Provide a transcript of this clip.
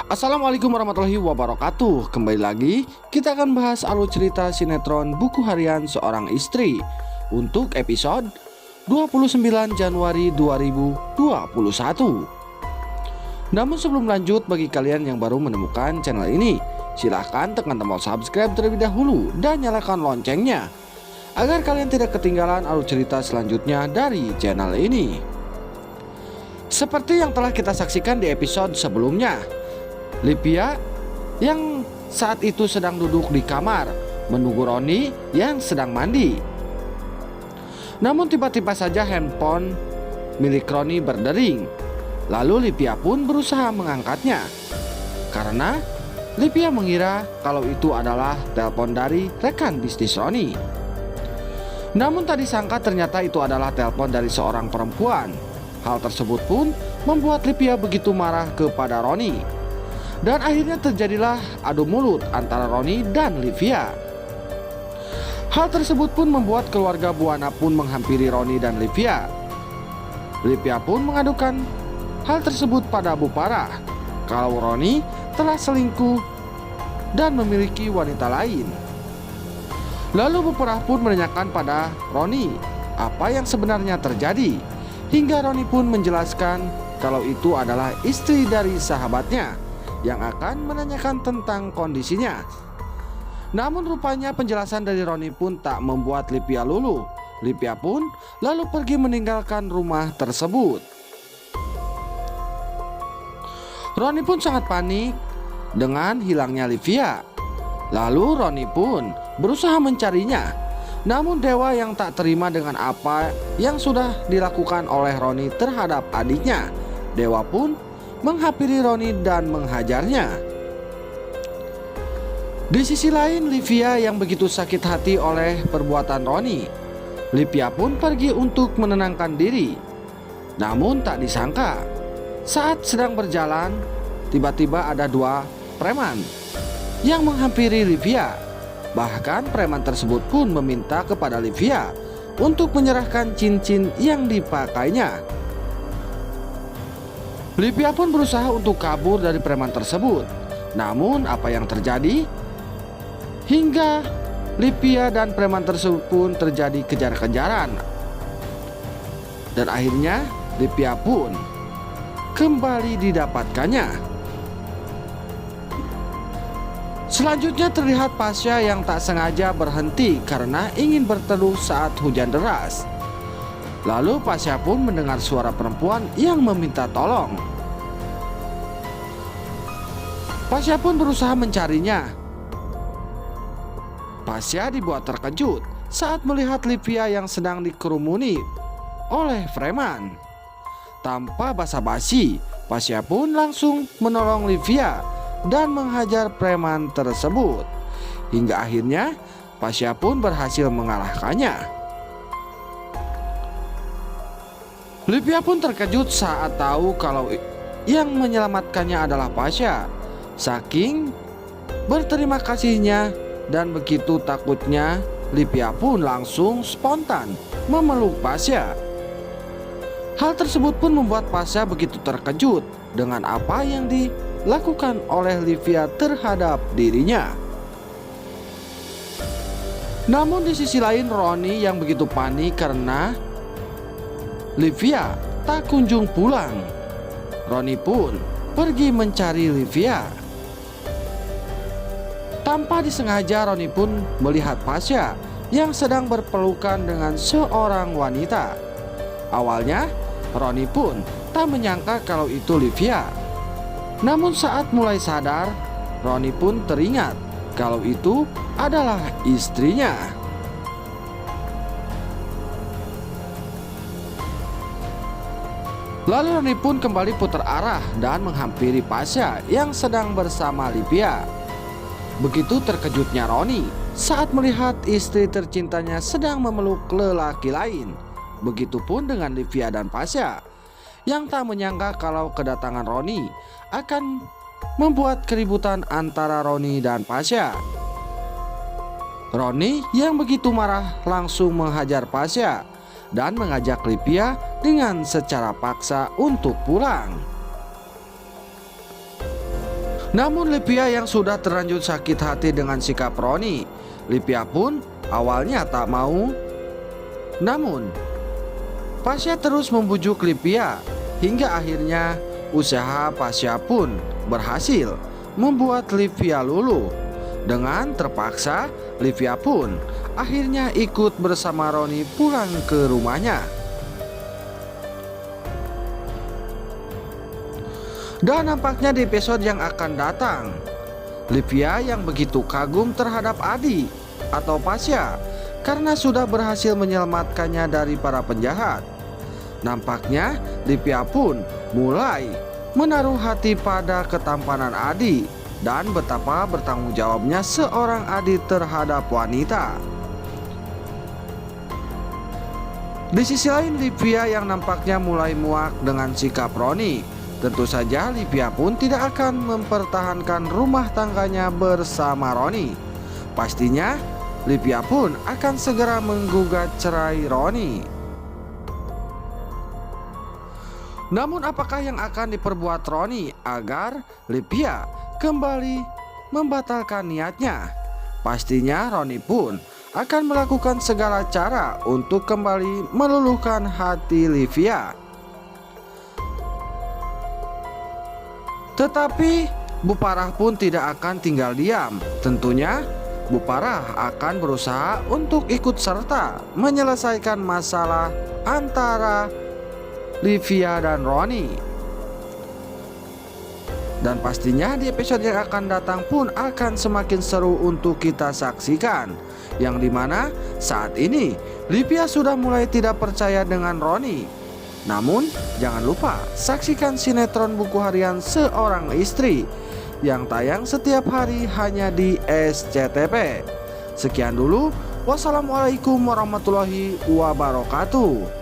Assalamualaikum warahmatullahi wabarakatuh. Kembali lagi kita akan bahas alur cerita sinetron Buku Harian Seorang Istri untuk episode 29 Januari 2021. Namun sebelum lanjut, bagi kalian yang baru menemukan channel ini, silahkan tekan tombol subscribe terlebih dahulu dan nyalakan loncengnya agar kalian tidak ketinggalan alur cerita selanjutnya dari channel ini. Seperti yang telah kita saksikan di episode sebelumnya, Livia yang saat itu sedang duduk di kamar menunggu Roni yang sedang mandi. Namun tiba-tiba saja handphone milik Roni berdering. Lalu Livia pun berusaha mengangkatnya karena Livia mengira kalau itu adalah telepon dari rekan bisnis Roni. Namun tak disangka ternyata itu adalah telepon dari seorang perempuan. Hal tersebut pun membuat Livia begitu marah kepada Roni. Dan akhirnya terjadilah adu mulut antara Roni dan Livia. Hal tersebut pun membuat keluarga Buana pun menghampiri Roni dan Livia. Livia pun mengadukan hal tersebut pada Bu Parah kalau Roni telah selingkuh dan memiliki wanita lain. Lalu Bu Parah pun menanyakan pada Roni apa yang sebenarnya terjadi, hingga Roni pun menjelaskan kalau itu adalah istri dari sahabatnya yang akan menanyakan tentang kondisinya. Namun rupanya penjelasan dari Roni pun tak membuat Livia luluh. Livia pun lalu pergi meninggalkan rumah tersebut. Roni pun sangat panik dengan hilangnya Livia. Lalu Roni pun berusaha mencarinya. Namun Dewa yang tak terima dengan apa yang sudah dilakukan oleh Roni terhadap adiknya, Dewa pun menghampiri Roni dan menghajarnya. Di sisi lain, Livia yang begitu sakit hati oleh perbuatan Roni, Livia pun pergi untuk menenangkan diri. Namun tak disangka, saat sedang berjalan, tiba-tiba ada dua preman yang menghampiri Livia. Bahkan preman tersebut pun meminta kepada Livia untuk menyerahkan cincin yang dipakainya. Livia pun berusaha untuk kabur dari preman tersebut. Namun apa yang terjadi? Hingga Livia dan preman tersebut pun terjadi kejar-kejaran. Dan akhirnya Livia pun kembali didapatkannya. Selanjutnya terlihat Pasha yang tak sengaja berhenti karena ingin berteduh saat hujan deras. Lalu Pasha pun mendengar suara perempuan yang meminta tolong. Pasha pun berusaha mencarinya. Pasha dibuat terkejut saat melihat Livia yang sedang dikerumuni oleh preman. Tanpa basa-basi, Pasha pun langsung menolong Livia dan menghajar preman tersebut. Hingga akhirnya Pasha pun berhasil mengalahkannya. Livia pun terkejut saat tahu kalau yang menyelamatkannya adalah Pasha. Saking berterima kasihnya dan begitu takutnya, Livia pun langsung spontan memeluk Pasha. Hal tersebut pun membuat Pasha begitu terkejut dengan apa yang dilakukan oleh Livia terhadap dirinya. Namun di sisi lain, Roni yang begitu panik karena Livia tak kunjung pulang. Roni pun pergi mencari Livia. Tanpa disengaja, Roni pun melihat Pasha yang sedang berpelukan dengan seorang wanita. Awalnya Roni pun tak menyangka kalau itu Livia. Namun saat mulai sadar, Roni pun teringat kalau itu adalah istrinya. Lalu Roni pun kembali putar arah dan menghampiri Pasha yang sedang bersama Livia. Begitu terkejutnya Roni saat melihat istri tercintanya sedang memeluk lelaki lain. Begitupun dengan Livia dan Pasha yang tak menyangka kalau kedatangan Roni akan membuat keributan antara Roni dan Pasha. Roni yang begitu marah langsung menghajar Pasha dan mengajak Livia dengan secara paksa untuk pulang. Namun Livia yang sudah terlanjur sakit hati dengan sikap Roni, Livia pun awalnya tak mau. Namun Pasha terus membujuk Livia hingga akhirnya usaha Pasha pun berhasil membuat Livia luluh. Dengan terpaksa, Livia pun akhirnya ikut bersama Roni pulang ke rumahnya. Dan nampaknya di episode yang akan datang, Livia yang begitu kagum terhadap Adi atau Pasha karena sudah berhasil menyelamatkannya dari para penjahat. Nampaknya Livia pun mulai menaruh hati pada ketampanan Adi dan betapa bertanggung jawabnya seorang Adi terhadap wanita. Di sisi lain, Livia yang nampaknya mulai muak dengan sikap Roni. Tentu saja Livia pun tidak akan mempertahankan rumah tangganya bersama Roni. Pastinya Livia pun akan segera menggugat cerai Roni. Namun apakah yang akan diperbuat Roni agar Livia kembali membatalkan niatnya? Pastinya Roni pun akan melakukan segala cara untuk kembali meluluhkan hati Livia. Tetapi Bu Parah pun tidak akan tinggal diam. Tentunya Bu Parah akan berusaha untuk ikut serta menyelesaikan masalah antara Livia dan Roni. Dan pastinya di episode yang akan datang pun akan semakin seru untuk kita saksikan, yang dimana saat ini Livia sudah mulai tidak percaya dengan Roni. Namun jangan lupa saksikan sinetron Buku Harian Seorang Istri yang tayang setiap hari hanya di SCTV. Sekian dulu, wassalamualaikum warahmatullahi wabarakatuh.